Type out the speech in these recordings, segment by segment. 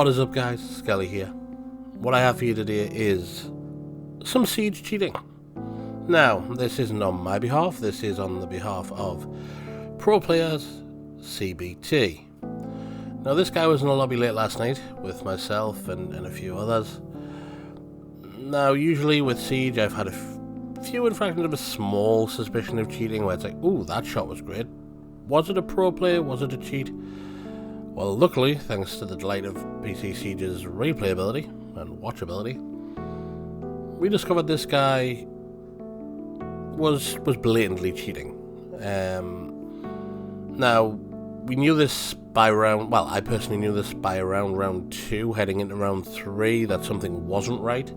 What is up, guys? Skelly here. What I have for you today is some Siege cheating. Now, this isn't on my behalf, this is on the behalf of ProPlayer.CBT. Now, this guy was in a lobby late last night with myself and a few others. Now, usually with Siege, I've had a few infractions of a small suspicion of cheating where it's like, ooh, that shot was great. Was it a pro player? Was it a cheat? Well, luckily, thanks to the delight of PC Siege's replayability and watchability, we discovered this guy was blatantly cheating. Now, we knew this by round... Well, I personally knew this by around round 2, heading into round 3, that something wasn't right.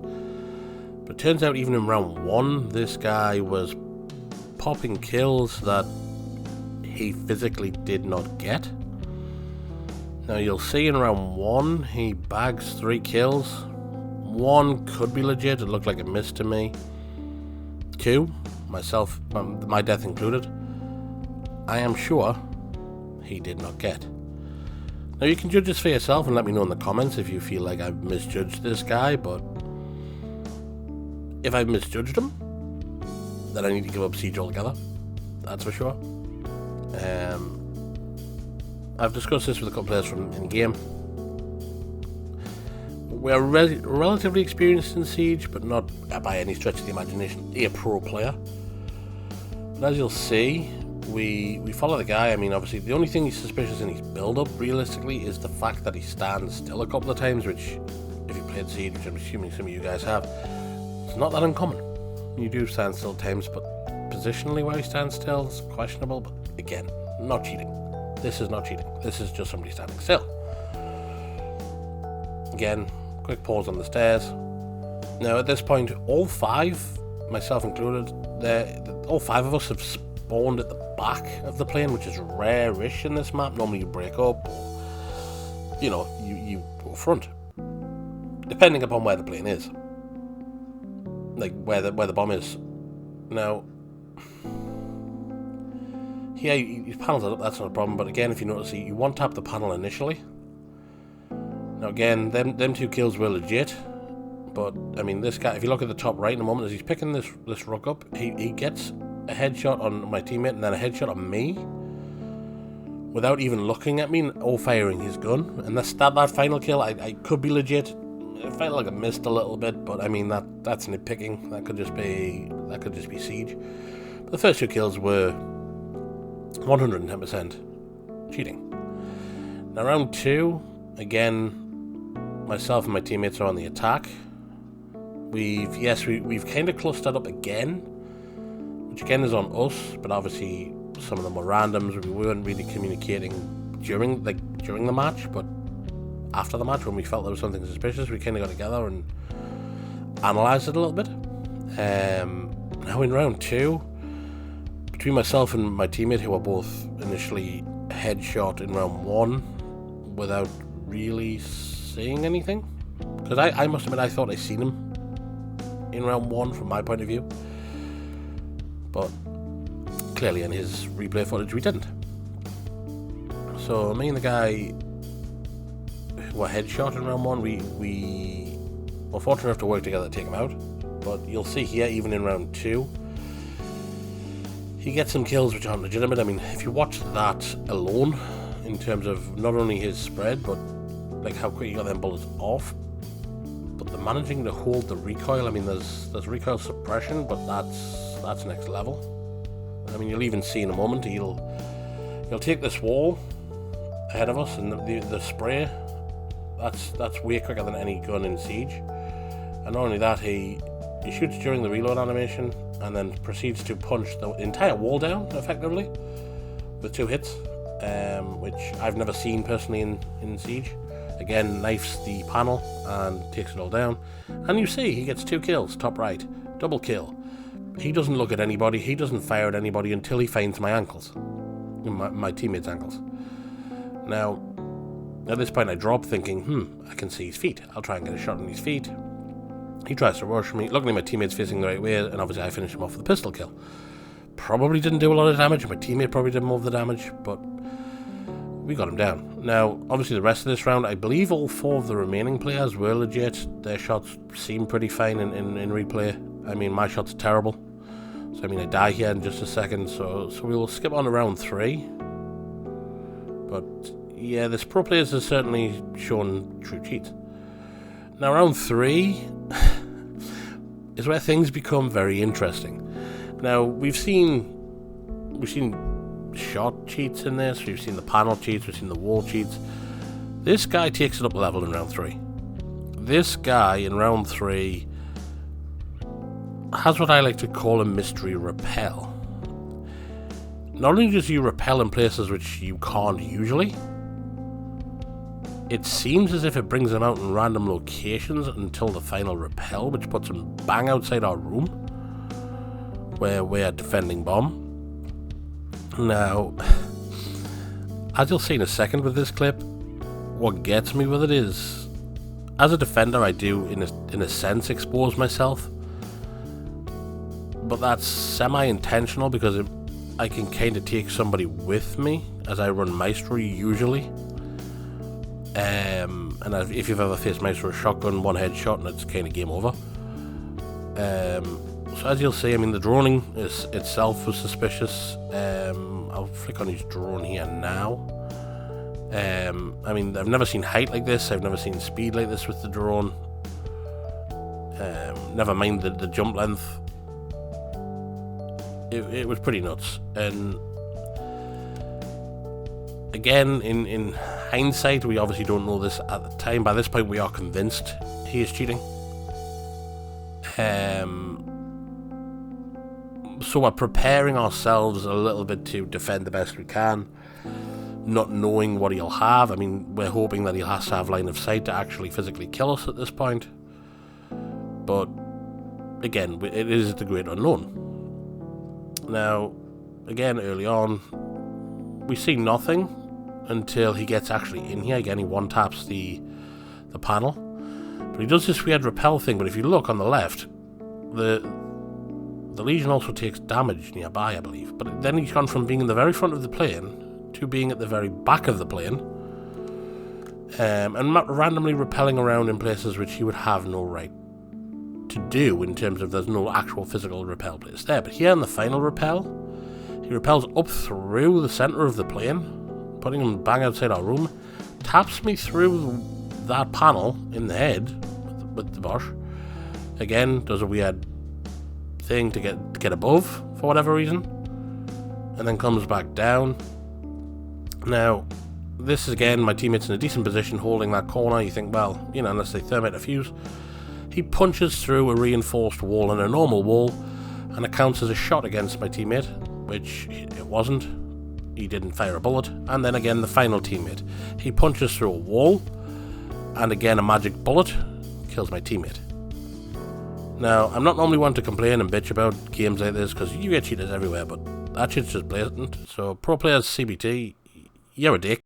But it turns out even in round 1, this guy was popping kills that he physically did not get. Now, you'll see in round 1, he bags 3 kills. 1 could be legit, it looked like it missed to me. 2, myself, my death included, I am sure he did not get. Now, you can judge this for yourself and let me know in the comments if you feel like I've misjudged this guy, but if I've misjudged him, then I need to give up Siege altogether. That's for sure. I've discussed this with a couple players from in-game. We are relatively experienced in Siege, but not by any stretch of the imagination a pro player. But as you'll see, we follow the guy. I mean, obviously, the only thing he's suspicious in his build-up, realistically, is the fact that he stands still a couple of times, which, if you played Siege, which I'm assuming some of you guys have, it's not that uncommon. You do stand still times, but positionally where he stands still is questionable, but again, not cheating. This is not cheating. This is just somebody standing still. Again, quick pause on the stairs. Now, at this point, all 5, myself included, all 5 of us have spawned at the back of the plane, which is rare-ish in this map. Normally you break up, or, you know, you go front, depending upon where the plane is. Like, where the bomb is. Now, yeah, you panels it up, that's not a problem, but again, if you notice, you one-tap the panel initially. Now again, them 2 kills were legit, but, I mean, this guy, if you look at the top right in a moment, as he's picking this rook up, he gets a headshot on my teammate and then a headshot on me, without even looking at me or firing his gun, and that final kill, I could be legit. It felt like I missed a little bit, but I mean, that's nitpicking, that could just be Siege. But the first 2 kills were 110% cheating. Now, round 2, again, myself and my teammates are on the attack. We've kind of clustered up again, which again is on us, but obviously some of them were randoms. We weren't really communicating during the match, but after the match, when we felt there was something suspicious, we kind of got together and analysed it a little bit. Now in round 2, between myself and my teammate, who were both initially headshot in round 1 without really seeing anything, because I must admit I thought I seen him in round 1 from my point of view, but clearly in his replay footage we didn't. So me and the guy who were headshot in round 1, we were fortunate enough to work together to take him out, but you'll see here, even in round 2, he gets some kills which aren't legitimate. I mean, if you watch that alone, in terms of not only his spread, but like how quick he got them bullets off, but the managing to hold the recoil. I mean, there's recoil suppression, but that's next level. I mean, you'll even see in a moment, he'll take this wall ahead of us, and the spray, that's way quicker than any gun in Siege. And not only that, he shoots during the reload animation, and then proceeds to punch the entire wall down, effectively, with 2 hits, which I've never seen personally in Siege. Again, knifes the panel and takes it all down. And you see, he gets 2 kills, top right, double kill. He doesn't look at anybody, he doesn't fire at anybody until he finds my ankles, my teammate's ankles. Now, at this point I drop thinking, I can see his feet, I'll try and get a shot on his feet. He tries to rush me. Luckily my teammate's facing the right way, and obviously I finish him off with a pistol kill. Probably didn't do a lot of damage, my teammate probably did more of the damage, but we got him down. Now, obviously the rest of this round, I believe all 4 of the remaining players were legit. Their shots seem pretty fine in replay. I mean, my shot's terrible. So, I mean, I die here in just a second. So we'll skip on to round 3. But, yeah, this pro players has certainly shown true cheats. Now, round 3 is where things become very interesting. Now, we've seen shot cheats in this, we've seen the panel cheats, we've seen the wall cheats. This guy takes it up a level in round 3. This guy in round 3 has what I like to call a mystery repel. Not only does he repel in places which you can't usually, it seems as if it brings him out in random locations until the final repel, which puts him bang outside our room where we're defending bomb. Now, as you'll see in a second with this clip, what gets me with it is, as a defender, I do, in a sense, expose myself. But that's semi-intentional because I can kind of take somebody with me as I run Maestro usually. And if you've ever faced Maestro shotgun, one headshot and it's kind of game over. So as you'll see, I mean, the droning itself was suspicious. I'll flick on his drone here now. I mean, I've never seen height like this. I've never seen speed like this with the drone. Never mind the jump length. It was pretty nuts. And again, in hindsight, we obviously don't know this at the time. By this point, we are convinced he is cheating. So we're preparing ourselves a little bit to defend the best we can, not knowing what he'll have. I mean, we're hoping that he'll have to have line of sight to actually physically kill us at this point. But again, it is the great unknown. Now, again, early on, we see nothing until he gets actually in here. Again, he one-taps the panel. But he does this weird repel thing, but if you look on the left, the Legion also takes damage nearby, I believe. But then he's gone from being in the very front of the plane to being at the very back of the plane. And randomly repelling around in places which he would have no right to do, in terms of there's no actual physical repel place there. But here in the final repel, he repels up through the center of the plane, putting him bang outside our room, taps me through that panel in the head with the Bosch. Again, does a weird thing to get above for whatever reason, and then comes back down. Now, this is again my teammates in a decent position holding that corner. You think, well, you know, unless they thermite a fuse. He punches through a reinforced wall and a normal wall, and it counts as a shot against my teammate, which it wasn't. He didn't fire a bullet. And then again, the final teammate, he punches through a wall, and again a magic bullet kills my teammate. Now, I'm not normally one to complain and bitch about games like this, because you get cheaters everywhere, but that shit's just blatant. So, ProPlayer.CBT, you're a dick.